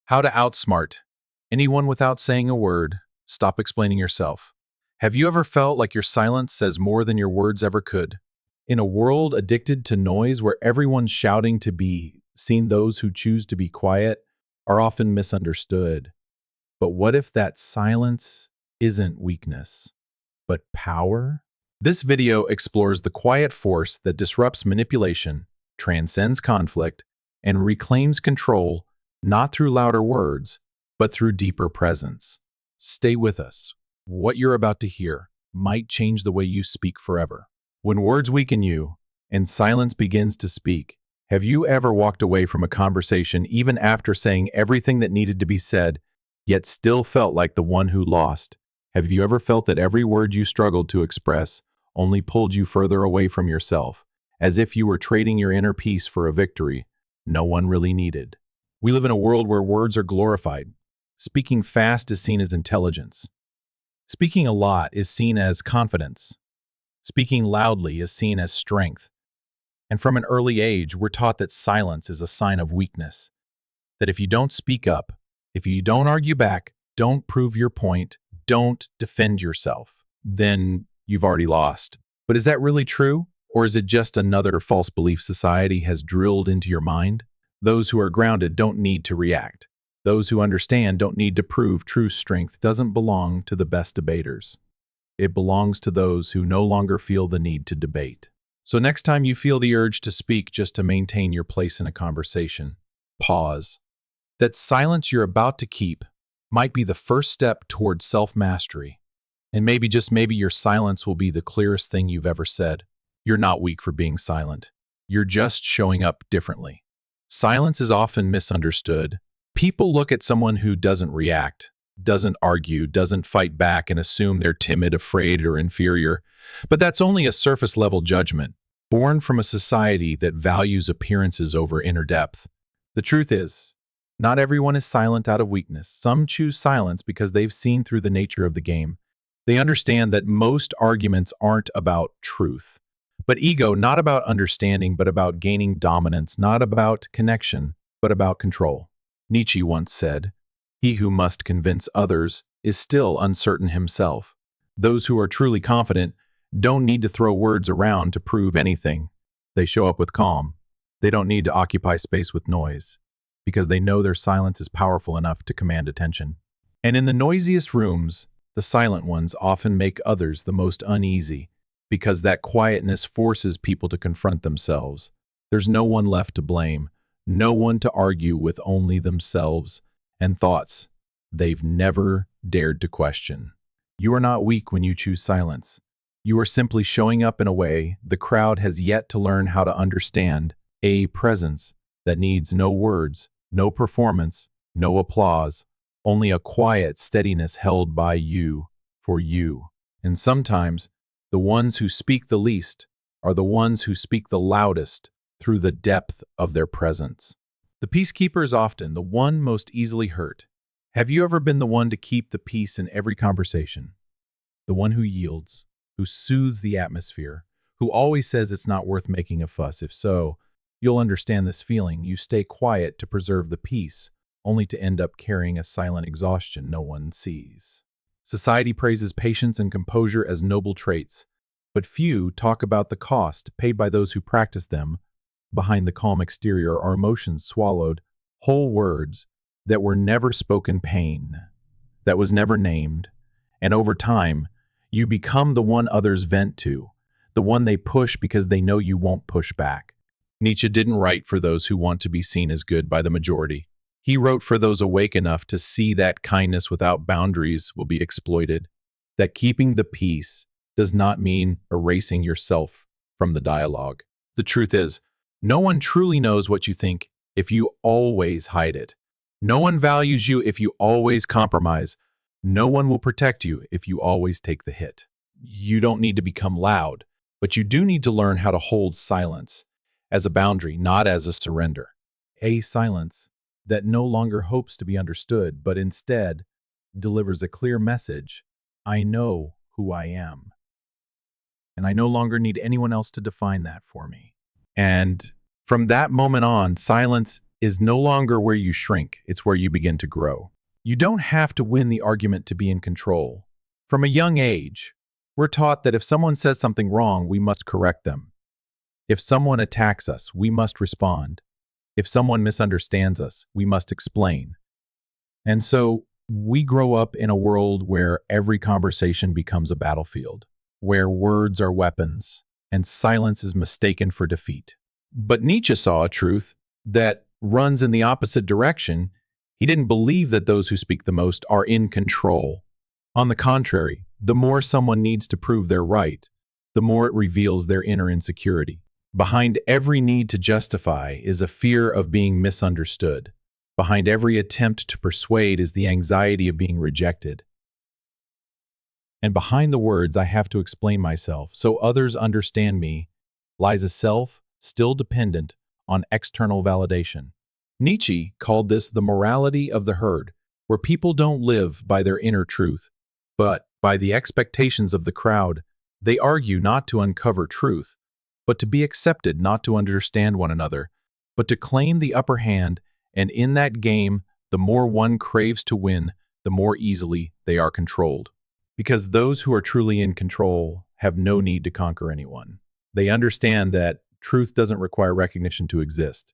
How to outsmart anyone without saying a word. Stop explaining yourself. Have you ever felt like your silence says more than your words ever could? In a world addicted to noise where everyone's shouting to be seen, those who choose to be quiet are often misunderstood. But what if that silence isn't weakness, but power? This video explores the quiet force that disrupts manipulation, transcends conflict, and reclaims control not through louder words, but through deeper presence. Stay with us. What you're about to hear might change the way you speak forever. When words weaken you and silence begins to speak, have you ever walked away from a conversation even after saying everything that needed to be said, yet still felt like the one who lost? Have you ever felt that every word you struggled to express only pulled you further away from yourself, as if you were trading your inner peace for a victory no one really needed? We live in a world where words are glorified. Speaking fast is seen as intelligence. Speaking a lot is seen as confidence. Speaking loudly is seen as strength. And from an early age, we're taught that silence is a sign of weakness. That if you don't speak up, if you don't argue back, don't prove your point, don't defend yourself, then you've already lost. But is that really true? Or is it just another false belief society has drilled into your mind? Those who are grounded don't need to react. Those who understand don't need to prove. True strength doesn't belong to the best debaters. It belongs to those who no longer feel the need to debate. So next time you feel the urge to speak just to maintain your place in a conversation, pause. That silence you're about to keep might be the first step towards self-mastery. And maybe, just maybe, your silence will be the clearest thing you've ever said. You're not weak for being silent. You're just showing up differently. Silence is often misunderstood. People look at someone who doesn't react, doesn't argue, doesn't fight back, and assume they're timid, afraid, or inferior. But that's only a surface-level judgment, born from a society that values appearances over inner depth. The truth is, not everyone is silent out of weakness. Some choose silence because they've seen through the nature of the game. They understand that most arguments aren't about truth, but ego, not about understanding, but about gaining dominance, not about connection, but about control. Nietzsche once said, "He who must convince others is still uncertain himself." Those who are truly confident don't need to throw words around to prove anything. They show up with calm. They don't need to occupy space with noise, because they know their silence is powerful enough to command attention. And in the noisiest rooms, the silent ones often make others the most uneasy, because that quietness forces people to confront themselves. There's no one left to blame, no one to argue with, only themselves and thoughts they've never dared to question. You are not weak when you choose silence. You are simply showing up in a way the crowd has yet to learn how to understand, a presence that needs no words, no performance, no applause, only a quiet steadiness held by you, for you. And sometimes, the ones who speak the least are the ones who speak the loudest through the depth of their presence. The peacekeeper is often the one most easily hurt. Have you ever been the one to keep the peace in every conversation? The one who yields, who soothes the atmosphere, who always says it's not worth making a fuss. If so, you'll understand this feeling. You stay quiet to preserve the peace, only to end up carrying a silent exhaustion no one sees. Society praises patience and composure as noble traits, but few talk about the cost paid by those who practice them. Behind the calm exterior are emotions swallowed, whole words that were never spoken, pain that was never named, and over time, you become the one others vent to, the one they push because they know you won't push back. Nietzsche didn't write for those who want to be seen as good by the majority. He wrote for those awake enough to see that kindness without boundaries will be exploited, that keeping the peace does not mean erasing yourself from the dialogue. The truth is, no one truly knows what you think if you always hide it. No one values you if you always compromise. No one will protect you if you always take the hit. You don't need to become loud, but you do need to learn how to hold silence as a boundary, not as a surrender. A silence that no longer hopes to be understood, but instead delivers a clear message. I know who I am, and I no longer need anyone else to define that for me. And from that moment on, silence is no longer where you shrink, it's where you begin to grow. You don't have to win the argument to be in control. From a young age, we're taught that if someone says something wrong, we must correct them. If someone attacks us, we must respond. If someone misunderstands us, we must explain. And so we grow up in a world where every conversation becomes a battlefield, where words are weapons and silence is mistaken for defeat. But Nietzsche saw a truth that runs in the opposite direction. He didn't believe that those who speak the most are in control. On the contrary, the more someone needs to prove they're right, the more it reveals their inner insecurity. Behind every need to justify is a fear of being misunderstood. Behind every attempt to persuade is the anxiety of being rejected. And behind the words, "I have to explain myself so others understand me," lies a self still dependent on external validation. Nietzsche called this the morality of the herd, where people don't live by their inner truth, but by the expectations of the crowd. They argue not to uncover truth, but to be accepted, not to understand one another, but to claim the upper hand, and in that game, the more one craves to win, the more easily they are controlled. Because those who are truly in control have no need to conquer anyone. They understand that truth doesn't require recognition to exist,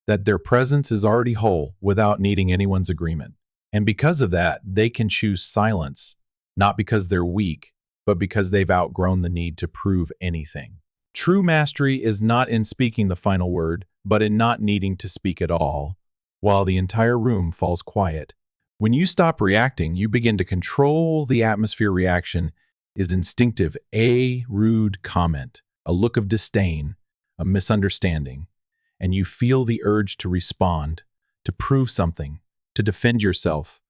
that their presence is already whole without needing anyone's agreement. And because of that, they can choose silence, not because they're weak, but because they've outgrown the need to prove anything. True mastery is not in speaking the final word, but in not needing to speak at all, while the entire room falls quiet. When you stop reacting, you begin to control the atmosphere. Reaction is instinctive, a rude comment, a look of disdain, a misunderstanding, and you feel the urge to respond, to prove something, to defend yourself.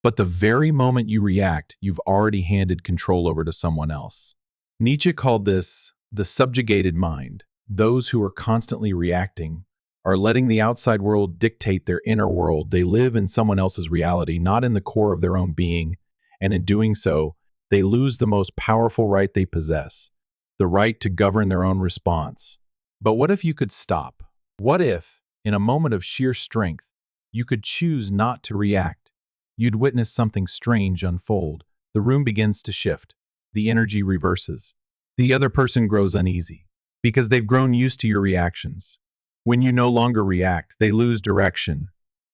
But the very moment you react, you've already handed control over to someone else. Nietzsche called this the subjugated mind. Those who are constantly reacting are letting the outside world dictate their inner world. They live in someone else's reality, not in the core of their own being, and in doing so, they lose the most powerful right they possess, the right to govern their own response. But what if you could stop? What if, in a moment of sheer strength, you could choose not to react? You'd witness something strange unfold. The room begins to shift. The energy reverses. The other person grows uneasy because they've grown used to your reactions. When you no longer react, they lose direction.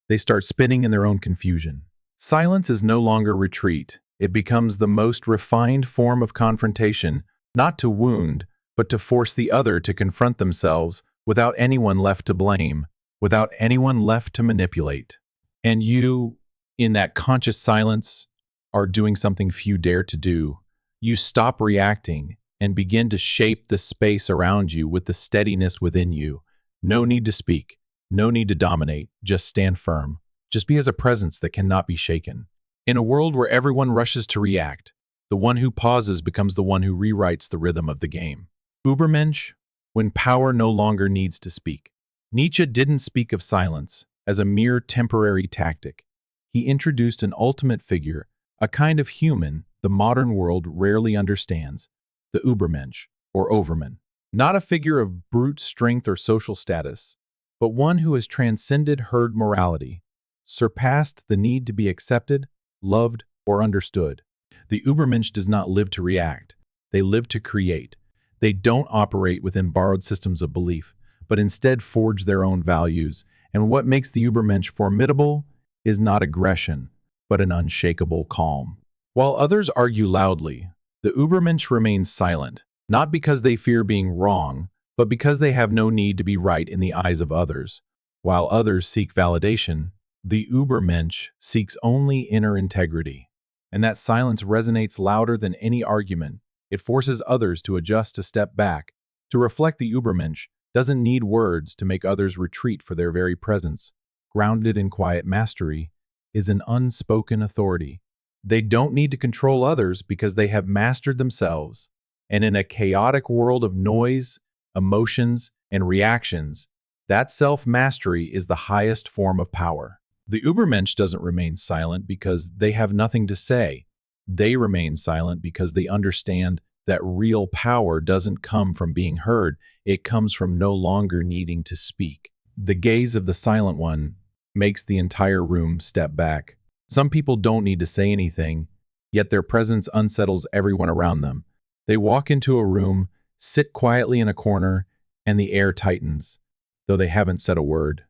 They start spinning in their own confusion. Silence is no longer retreat. It becomes the most refined form of confrontation, not to wound, but to force the other to confront themselves without anyone left to blame, without anyone left to manipulate. And you, in that conscious silence, are doing something few dare to do. You stop reacting and begin to shape the space around you with the steadiness within you. No need to speak, no need to dominate, just stand firm. Just be as a presence that cannot be shaken. In a world where everyone rushes to react, the one who pauses becomes the one who rewrites the rhythm of the game. Übermensch, when power no longer needs to speak. Nietzsche didn't speak of silence as a mere temporary tactic. He introduced an ultimate figure, a kind of human the modern world rarely understands, the Übermensch, or Overman. Not a figure of brute strength or social status, but one who has transcended herd morality, surpassed the need to be accepted, loved, or understood. The Übermensch does not live to react. They live to create. They don't operate within borrowed systems of belief, but instead forge their own values. And what makes the Übermensch formidable is not aggression, but an unshakable calm. While others argue loudly, the Übermensch remains silent, not because they fear being wrong, but because they have no need to be right in the eyes of others. While others seek validation, the Übermensch seeks only inner integrity. And that silence resonates louder than any argument. It forces others to adjust, to step back, to reflect. The Übermensch doesn't need words to make others retreat for their very presence. Grounded in quiet mastery is an unspoken authority. They don't need to control others because they have mastered themselves. And in a chaotic world of noise, emotions, and reactions, that self-mastery is the highest form of power. The Übermensch doesn't remain silent because they have nothing to say. They remain silent because they understand that real power doesn't come from being heard. It comes from no longer needing to speak. The gaze of the silent one makes the entire room step back. Some people don't need to say anything, yet their presence unsettles everyone around them. They walk into a room, sit quietly in a corner, and the air tightens, though they haven't said a word.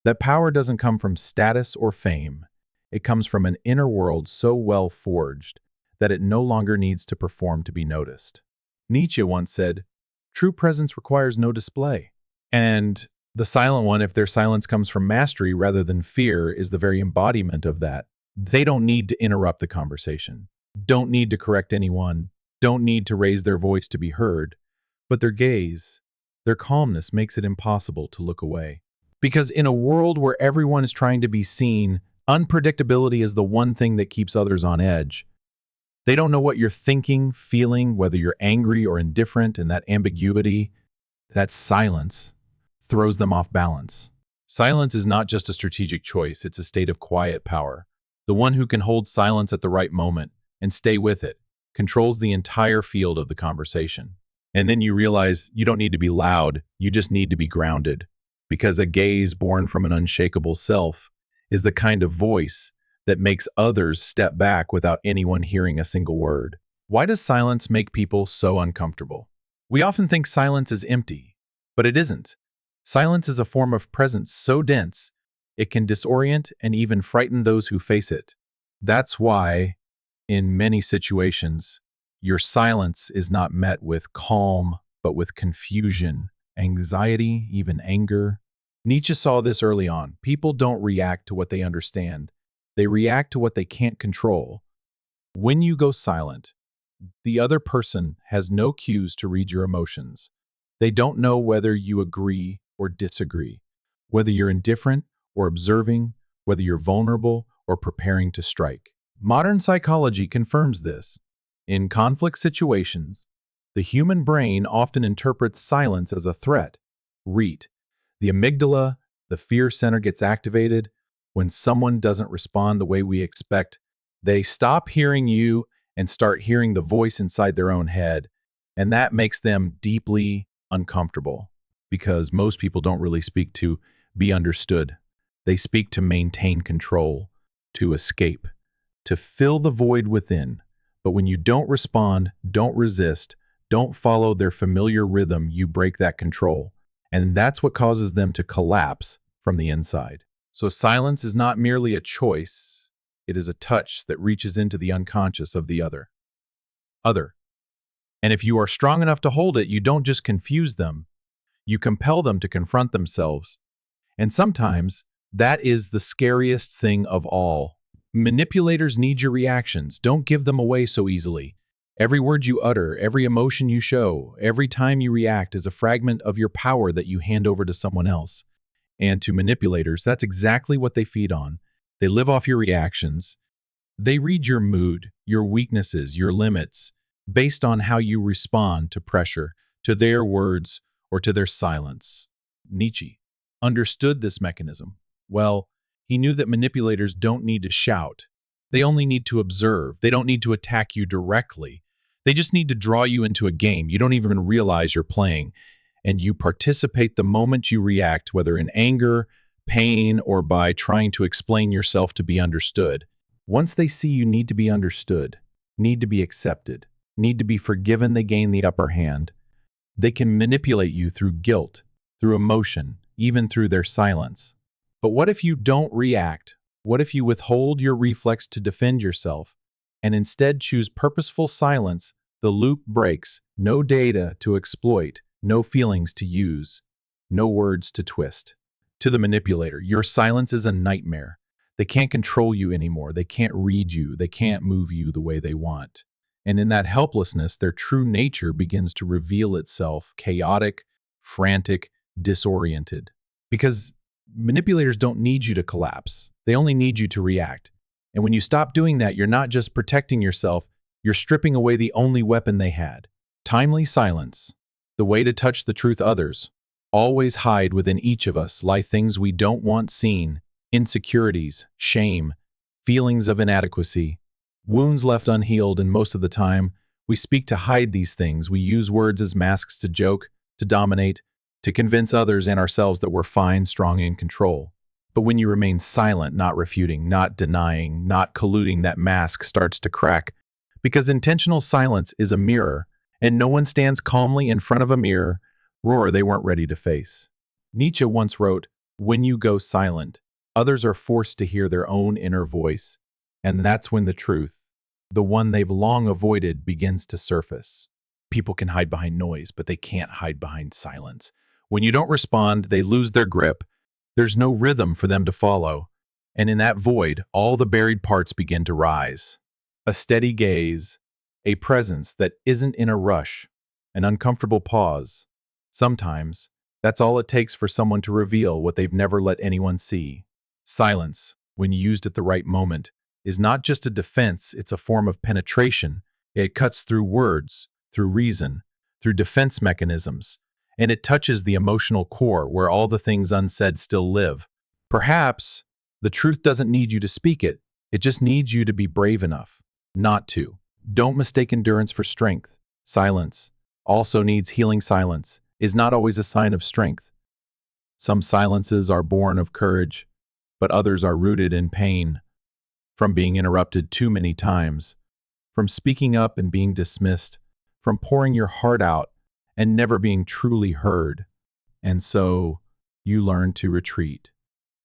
That power doesn't come from status or fame. It comes from an inner world so well forged that it no longer needs to perform to be noticed. Nietzsche once said, "True presence requires no display." And the silent one, if their silence comes from mastery rather than fear, is the very embodiment of that. They don't need to interrupt the conversation, don't need to correct anyone, don't need to raise their voice to be heard, but their gaze, their calmness makes it impossible to look away. Because in a world where everyone is trying to be seen, unpredictability is the one thing that keeps others on edge. They don't know what you're thinking, feeling, whether you're angry or indifferent, and that ambiguity, that silence, throws them off balance. Silence is not just a strategic choice, it's a state of quiet power. The one who can hold silence at the right moment and stay with it controls the entire field of the conversation. And then you realize you don't need to be loud, you just need to be grounded. Because a gaze born from an unshakable self is the kind of voice that makes others step back without anyone hearing a single word. Why does silence make people so uncomfortable? We often think silence is empty, but it isn't. Silence is a form of presence so dense, it can disorient and even frighten those who face it. That's why, in many situations, your silence is not met with calm, but with confusion, anxiety, even anger. Nietzsche saw this early on. People don't react to what they understand. They react to what they can't control. When you go silent, the other person has no cues to read your emotions. They don't know whether you agree or disagree, whether you're indifferent or observing, whether you're vulnerable or preparing to strike. Modern psychology confirms this. In conflict situations, the human brain often interprets silence as a threat. Read. The amygdala, the fear center, gets activated. When someone doesn't respond the way we expect, they stop hearing you and start hearing the voice inside their own head. And that makes them deeply uncomfortable because most people don't really speak to be understood. They speak to maintain control, to escape, to fill the void within. But when you don't respond, don't resist, don't follow their familiar rhythm, you break that control. And that's what causes them to collapse from the inside. So silence is not merely a choice, it is a touch that reaches into the unconscious of the other. And if you are strong enough to hold it, you don't just confuse them, you compel them to confront themselves. And sometimes that is the scariest thing of all. Manipulators need your reactions. Don't give them away so easily. Every word you utter, every emotion you show, every time you react is a fragment of your power that you hand over to someone else. And to manipulators, that's exactly what they feed on. They live off your reactions. They read your mood, your weaknesses, your limits, based on how you respond to pressure, to their words, or to their silence. Nietzsche understood this mechanism. Well, he knew that manipulators don't need to shout. They only need to observe. They don't need to attack you directly. They just need to draw you into a game you don't even realize you're playing. And you participate the moment you react, whether in anger, pain, or by trying to explain yourself to be understood. Once they see you need to be understood, need to be accepted, need to be forgiven, they gain the upper hand. They can manipulate you through guilt, through emotion, even through their silence. But what if you don't react? What if you withhold your reflex to defend yourself and instead choose purposeful silence? The loop breaks. No data to exploit, no feelings to use, no words to twist. To the manipulator, your silence is a nightmare. They can't control you anymore. They can't read you. They can't move you the way they want. And in that helplessness, their true nature begins to reveal itself chaotic, frantic, disoriented. Because manipulators don't need you to collapse. They only need you to react. And when you stop doing that, you're not just protecting yourself, you're stripping away the only weapon they had. Timely silence. The way to touch the truth others. Always hide within each of us lie things we don't want seen, insecurities, shame, feelings of inadequacy, wounds left unhealed, and most of the time, we speak to hide these things. We use words as masks to joke, to dominate, to convince others and ourselves that we're fine, strong, and in control. But when you remain silent, not refuting, not denying, not colluding, that mask starts to crack. Because intentional silence is a mirror, and no one stands calmly in front of a mirror roar they weren't ready to face. Nietzsche once wrote, "When you go silent, others are forced to hear their own inner voice, and that's when the truth, the one they've long avoided, begins to surface." People can hide behind noise, but they can't hide behind silence. When you don't respond, they lose their grip. There's no rhythm for them to follow. And in that void, all the buried parts begin to rise. A steady gaze, a presence that isn't in a rush, an uncomfortable pause. Sometimes, that's all it takes for someone to reveal what they've never let anyone see. Silence, when used at the right moment, is not just a defense, it's a form of penetration. It cuts through words, through reason, through defense mechanisms, and it touches the emotional core where all the things unsaid still live. Perhaps the truth doesn't need you to speak it, it just needs you to be brave enough not to. Don't mistake endurance for strength. Silence also needs healing. Silence is not always a sign of strength. Some silences are born of courage, but others are rooted in pain, from being interrupted too many times, from speaking up and being dismissed, from pouring your heart out and never being truly heard. And so you learn to retreat.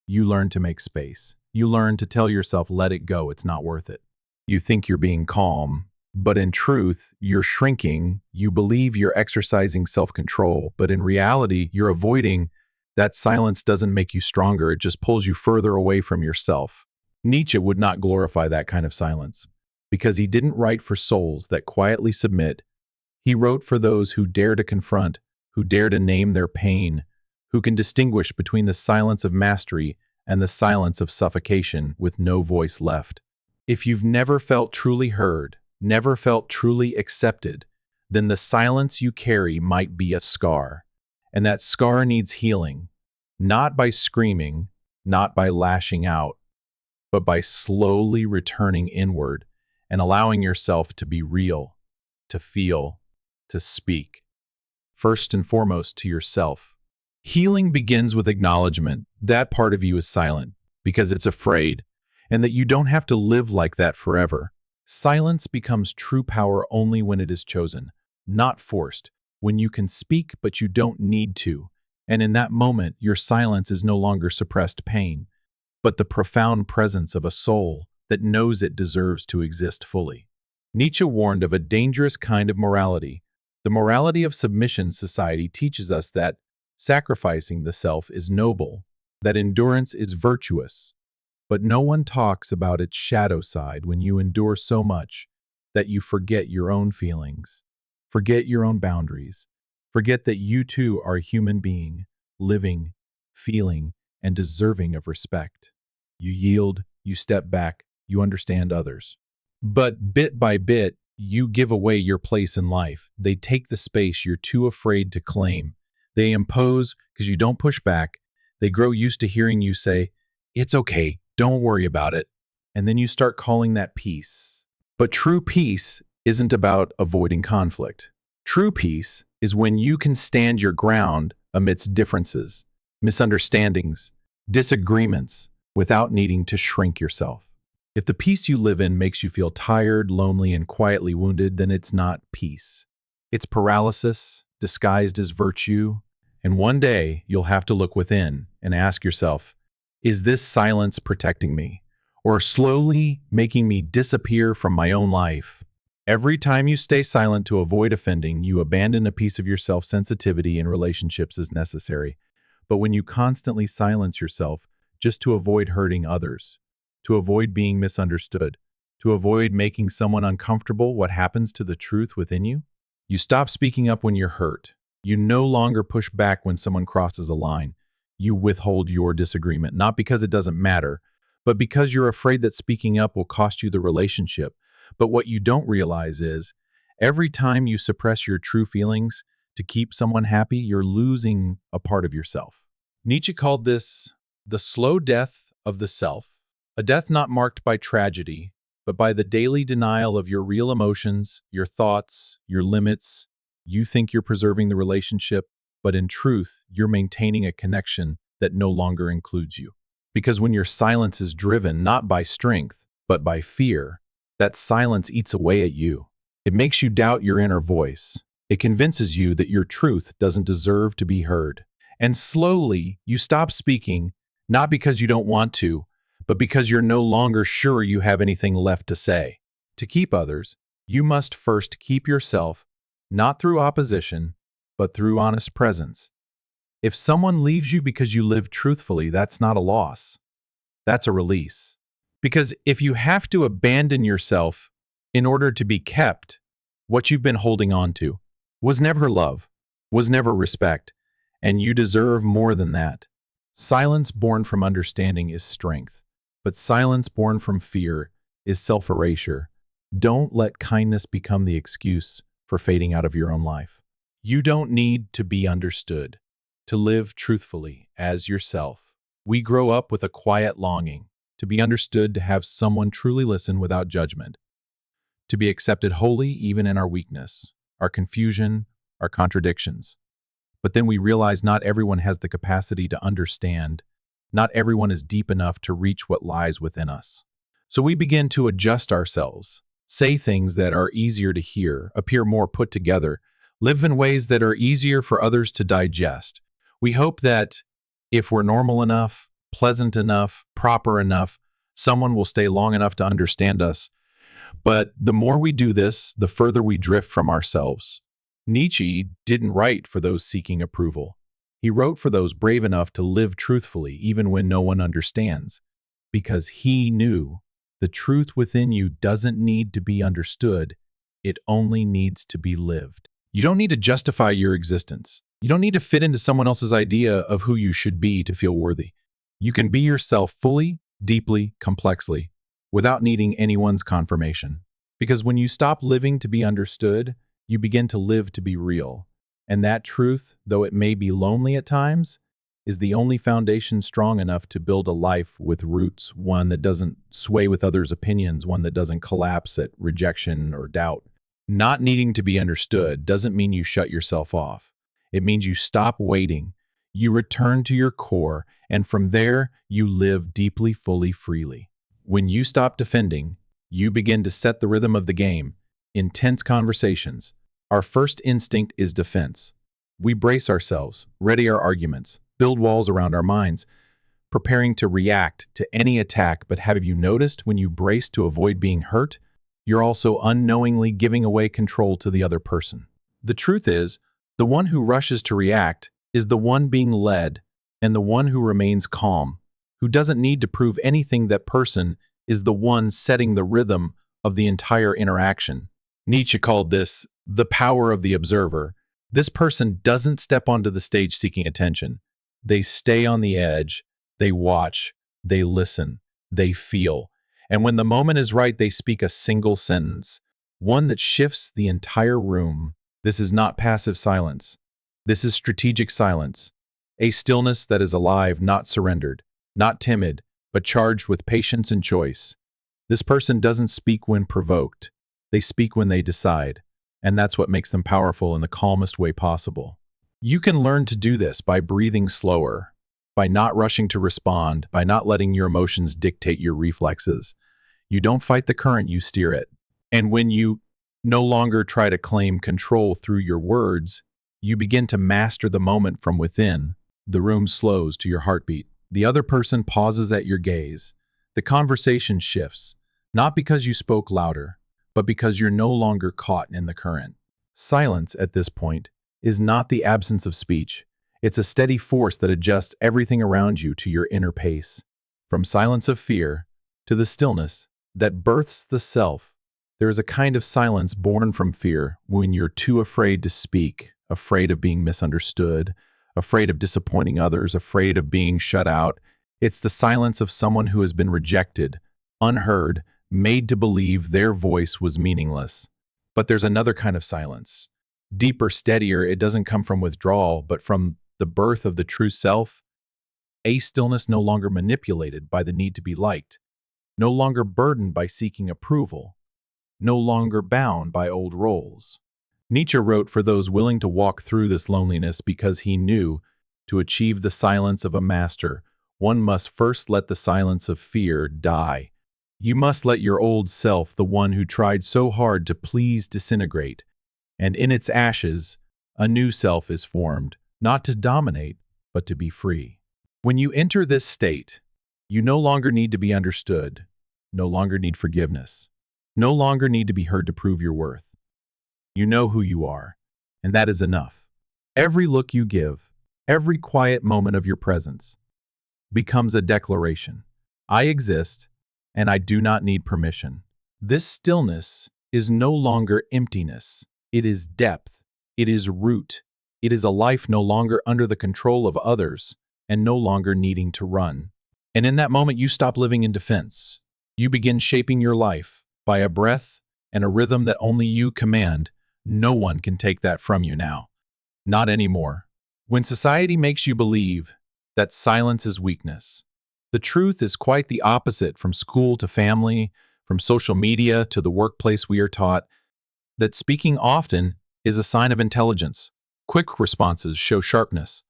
You learn to make space. You learn to tell yourself, let it go, it's not worth it. You think you're being calm, but in truth, you're shrinking. You believe you're exercising self-control, but in reality, you're avoiding. That silence doesn't make you stronger, it just pulls you further away from yourself. Nietzsche would not glorify that kind of silence, because he didn't write for souls that quietly submit. He wrote for those who dare to confront, who dare to name their pain, who can distinguish between the silence of mastery and the silence of suffocation with no voice left. If you've never felt truly heard, never felt truly accepted, then the silence you carry might be a scar. And that scar needs healing, not by screaming, not by lashing out, but by slowly returning inward and allowing yourself to be real, to feel, to speak. First and foremost to yourself. Healing begins with acknowledgement. That part of you is silent because it's afraid, and that you don't have to live like that forever. Silence becomes true power only when it is chosen, not forced, when you can speak but you don't need to. And in that moment, your silence is no longer suppressed pain, but the profound presence of a soul that knows it deserves to exist fully. Nietzsche warned of a dangerous kind of morality. The morality of submission. Society teaches us that sacrificing the self is noble, that endurance is virtuous, but no one talks about its shadow side when you endure so much that you forget your own feelings, forget your own boundaries, forget that you too are a human being, living, feeling, and deserving of respect. You yield, you step back, you understand others. But bit by bit, you give away your place in life. They take the space you're too afraid to claim. They impose because you don't push back. They grow used to hearing you say, "It's okay, don't worry about it." And then you start calling that peace. But true peace isn't about avoiding conflict. True peace is when you can stand your ground amidst differences, misunderstandings, disagreements, without needing to shrink yourself. If the peace you live in makes you feel tired, lonely, and quietly wounded, then it's not peace. It's paralysis disguised as virtue. And one day, you'll have to look within and ask yourself, is this silence protecting me, or slowly making me disappear from my own life? Every time you stay silent to avoid offending, you abandon a piece of yourself. Sensitivity in relationships is necessary. But when you constantly silence yourself just to avoid hurting others, to avoid being misunderstood, to avoid making someone uncomfortable, what happens to the truth within you? You stop speaking up when you're hurt. You no longer push back when someone crosses a line. You withhold your disagreement, not because it doesn't matter, but because you're afraid that speaking up will cost you the relationship. But what you don't realize is, every time you suppress your true feelings to keep someone happy, you're losing a part of yourself. Nietzsche called this the slow death of the self, a death not marked by tragedy, but by the daily denial of your real emotions, your thoughts, your limits. You think you're preserving the relationship, but in truth, you're maintaining a connection that no longer includes you. Because when your silence is driven not by strength, but by fear, that silence eats away at you. It makes you doubt your inner voice. It convinces you that your truth doesn't deserve to be heard. And slowly, you stop speaking, not because you don't want to, but because you're no longer sure you have anything left to say. To keep others, you must first keep yourself, not through opposition, but through honest presence. If someone leaves you because you live truthfully, that's not a loss. That's a release. Because if you have to abandon yourself in order to be kept, what you've been holding on to was never love, was never respect, and you deserve more than that. Silence born from understanding is strength, but silence born from fear is self-erasure. Don't let kindness become the excuse for fading out of your own life. You don't need to be understood to live truthfully as yourself. We grow up with a quiet longing to be understood, to have someone truly listen without judgment, to be accepted wholly even in our weakness, our confusion, our contradictions. But then we realize not everyone has the capacity to understand. Not everyone is deep enough to reach what lies within us. So we begin to adjust ourselves, say things that are easier to hear, appear more put together, live in ways that are easier for others to digest. We hope that if we're normal enough, pleasant enough, proper enough, someone will stay long enough to understand us. But the more we do this, the further we drift from ourselves. Nietzsche didn't write for those seeking approval. He wrote for those brave enough to live truthfully even when no one understands, because he knew the truth within you doesn't need to be understood, it only needs to be lived. You don't need to justify your existence. You don't need to fit into someone else's idea of who you should be to feel worthy. You can be yourself fully, deeply, complexly, without needing anyone's confirmation. Because when you stop living to be understood, you begin to live to be real. And that truth, though it may be lonely at times, is the only foundation strong enough to build a life with roots, one that doesn't sway with others' opinions, one that doesn't collapse at rejection or doubt. Not needing to be understood doesn't mean you shut yourself off. It means you stop waiting, you return to your core, and from there, you live deeply, fully, freely. When you stop defending, you begin to set the rhythm of the game. Intense conversations. Our first instinct is defense. We brace ourselves, ready our arguments, build walls around our minds, preparing to react to any attack. But have you noticed when you brace to avoid being hurt, you're also unknowingly giving away control to the other person? The truth is, the one who rushes to react is the one being led, and the one who remains calm, who doesn't need to prove anything, that person is the one setting the rhythm of the entire interaction. Nietzsche called this the power of the observer. This person doesn't step onto the stage seeking attention. They stay on the edge, they watch, they listen, they feel. And when the moment is right, they speak a single sentence, one that shifts the entire room. This is not passive silence. This is strategic silence, a stillness that is alive, not surrendered, not timid, but charged with patience and choice. This person doesn't speak when provoked. They speak when they decide, and that's what makes them powerful in the calmest way possible. You can learn to do this by breathing slower, by not rushing to respond, by not letting your emotions dictate your reflexes. You don't fight the current, you steer it. And when you no longer try to claim control through your words, you begin to master the moment from within. The room slows to your heartbeat. The other person pauses at your gaze. The conversation shifts, not because you spoke louder, but because you're no longer caught in the current. Silence, at this point, is not the absence of speech. It's a steady force that adjusts everything around you to your inner pace. From silence of fear to the stillness that births the self, there is a kind of silence born from fear when you're too afraid to speak, afraid of being misunderstood, afraid of disappointing others, afraid of being shut out. It's the silence of someone who has been rejected, unheard, made to believe their voice was meaningless. But there's another kind of silence. Deeper, steadier. It doesn't come from withdrawal, but from the birth of the true self. A stillness no longer manipulated by the need to be liked, no longer burdened by seeking approval, no longer bound by old roles. Nietzsche wrote for those willing to walk through this loneliness because he knew to achieve the silence of a master, one must first let the silence of fear die. You must let your old self, the one who tried so hard to please, disintegrate, and in its ashes, a new self is formed, not to dominate, but to be free. When you enter this state, you no longer need to be understood, no longer need forgiveness, no longer need to be heard to prove your worth. You know who you are, and that is enough. Every look you give, every quiet moment of your presence, becomes a declaration. I exist, and I do not need permission. This stillness is no longer emptiness. It is depth. It is root. It is a life no longer under the control of others and no longer needing to run. And in that moment, you stop living in defense. You begin shaping your life by a breath and a rhythm that only you command. No one can take that from you now. Not anymore. When society makes you believe that silence is weakness, the truth is quite the opposite. From school to family, from social media to the workplace, we are taught that speaking often is a sign of intelligence. Quick responses show sharpness,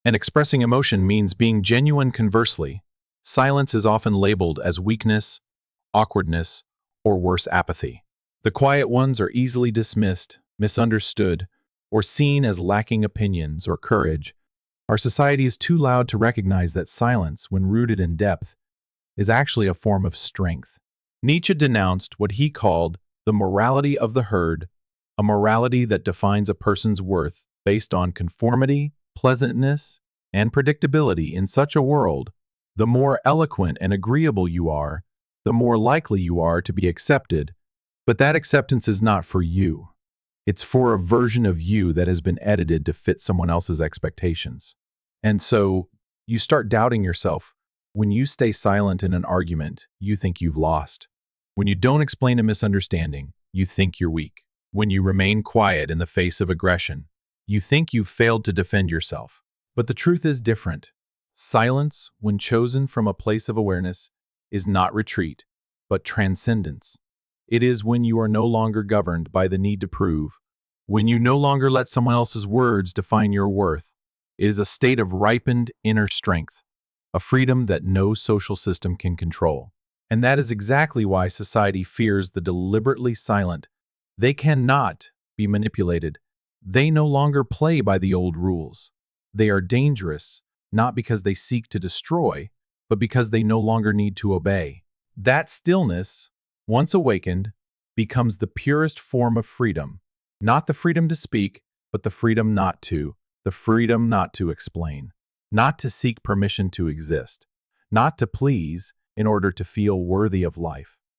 and expressing emotion means being genuine. Conversely, silence is often labeled as weakness, awkwardness, or worse, apathy. The quiet ones are easily dismissed, misunderstood, or seen as lacking opinions or courage. Our society is too loud to recognize that silence, when rooted in depth, is actually a form of strength. Nietzsche denounced what he called the morality of the herd, a morality that defines a person's worth based on conformity, pleasantness, and predictability. In such a world, the more eloquent and agreeable you are, the more likely you are to be accepted. But that acceptance is not for you. It's for a version of you that has been edited to fit someone else's expectations. And so you start doubting yourself. When you stay silent in an argument, you think you've lost. When you don't explain a misunderstanding, you think you're weak. When you remain quiet in the face of aggression, you think you've failed to defend yourself. But the truth is different. Silence, when chosen from a place of awareness, is not retreat, but transcendence. It is when you are no longer governed by the need to prove, when you no longer let someone else's words define your worth. It is a state of ripened inner strength, a freedom that no social system can control. And that is exactly why society fears the deliberately silent. They cannot be manipulated. They no longer play by the old rules. They are dangerous, not because they seek to destroy, but because they no longer need to obey. That stillness, once awakened, becomes the purest form of freedom. Not the freedom to speak, but the freedom not to explain, not to seek permission to exist, not to please in order to feel worthy of life.